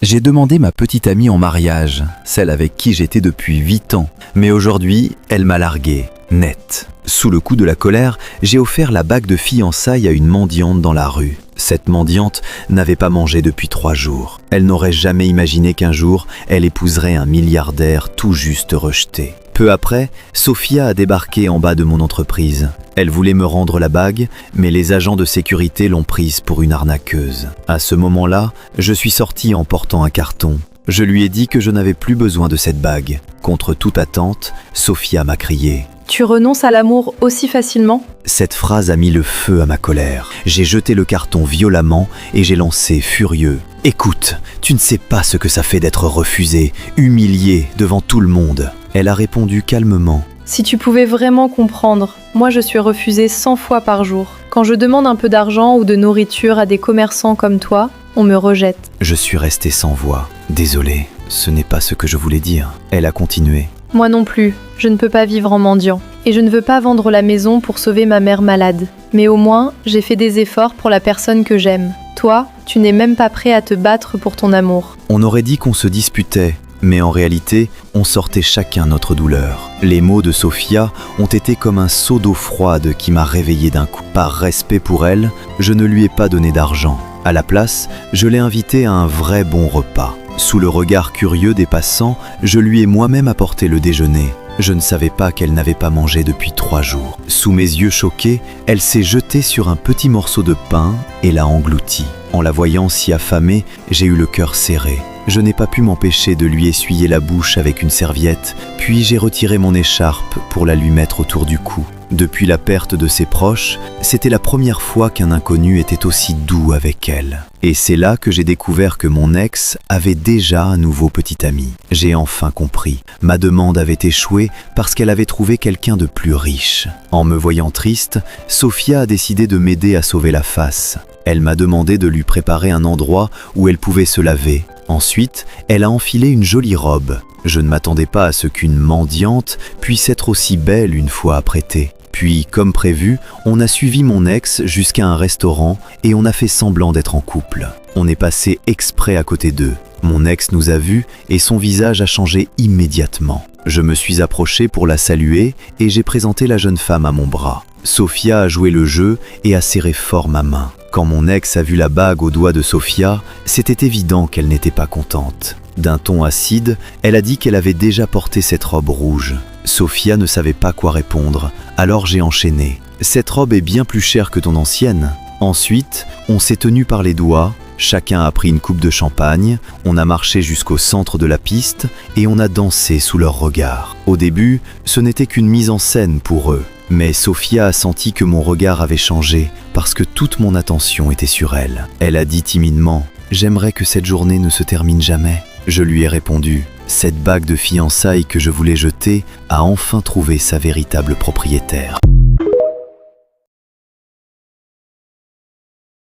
J'ai demandé ma petite amie en mariage, celle avec qui j'étais depuis 8 ans. Mais aujourd'hui, elle m'a largué, net. Sous le coup de la colère, j'ai offert la bague de fiançailles à une mendiante dans la rue. Cette mendiante n'avait pas mangé depuis 3 jours. Elle n'aurait jamais imaginé qu'un jour, elle épouserait un milliardaire tout juste rejeté. Peu après, Sophia a débarqué en bas de mon entreprise. Elle voulait me rendre la bague, mais les agents de sécurité l'ont prise pour une arnaqueuse. À ce moment-là, je suis sorti en portant un carton. Je lui ai dit que je n'avais plus besoin de cette bague. Contre toute attente, Sophia m'a crié. Tu renonces à l'amour aussi facilement ? Cette phrase a mis le feu à ma colère. J'ai jeté le carton violemment et j'ai lancé furieux. « Écoute, tu ne sais pas ce que ça fait d'être refusé, humilié devant tout le monde. » Elle a répondu calmement. Si tu pouvais vraiment comprendre, moi je suis refusée 100 fois par jour. Quand je demande un peu d'argent ou de nourriture à des commerçants comme toi, on me rejette. Je suis resté sans voix. Désolé, ce n'est pas ce que je voulais dire. Elle a continué. Moi non plus, je ne peux pas vivre en mendiant. Et je ne veux pas vendre la maison pour sauver ma mère malade. Mais au moins, j'ai fait des efforts pour la personne que j'aime. Toi, tu n'es même pas prêt à te battre pour ton amour. On aurait dit qu'on se disputait, mais en réalité, on sortait chacun notre douleur. Les mots de Sophia ont été comme un seau d'eau froide qui m'a réveillé d'un coup. Par respect pour elle, je ne lui ai pas donné d'argent. À la place, je l'ai invitée à un vrai bon repas. Sous le regard curieux des passants, je lui ai moi-même apporté le déjeuner. Je ne savais pas qu'elle n'avait pas mangé depuis 3 jours. Sous mes yeux choqués, elle s'est jetée sur un petit morceau de pain et l'a englouti. En la voyant si affamée, j'ai eu le cœur serré. Je n'ai pas pu m'empêcher de lui essuyer la bouche avec une serviette, puis j'ai retiré mon écharpe pour la lui mettre autour du cou. Depuis la perte de ses proches, c'était la première fois qu'un inconnu était aussi doux avec elle. Et c'est là que j'ai découvert que mon ex avait déjà un nouveau petit ami. J'ai enfin compris. Ma demande avait échoué parce qu'elle avait trouvé quelqu'un de plus riche. En me voyant triste, Sophia a décidé de m'aider à sauver la face. Elle m'a demandé de lui préparer un endroit où elle pouvait se laver. Ensuite, elle a enfilé une jolie robe. Je ne m'attendais pas à ce qu'une mendiante puisse être aussi belle une fois apprêtée. Puis, comme prévu, on a suivi mon ex jusqu'à un restaurant et on a fait semblant d'être en couple. On est passé exprès à côté d'eux. Mon ex nous a vus et son visage a changé immédiatement. Je me suis approché pour la saluer et j'ai présenté la jeune femme à mon bras. Sophia a joué le jeu et a serré fort ma main. Quand mon ex a vu la bague au doigt de Sophia, c'était évident qu'elle n'était pas contente. D'un ton acide, elle a dit qu'elle avait déjà porté cette robe rouge. Sophia ne savait pas quoi répondre, alors j'ai enchaîné. « Cette robe est bien plus chère que ton ancienne. » Ensuite, on s'est tenu par les doigts, chacun a pris une coupe de champagne, on a marché jusqu'au centre de la piste et on a dansé sous leurs regards. Au début, ce n'était qu'une mise en scène pour eux. Mais Sophia a senti que mon regard avait changé parce que toute mon attention était sur elle. Elle a dit timidement « J'aimerais que cette journée ne se termine jamais. » Je lui ai répondu « Cette bague de fiançailles que je voulais jeter a enfin trouvé sa véritable propriétaire. »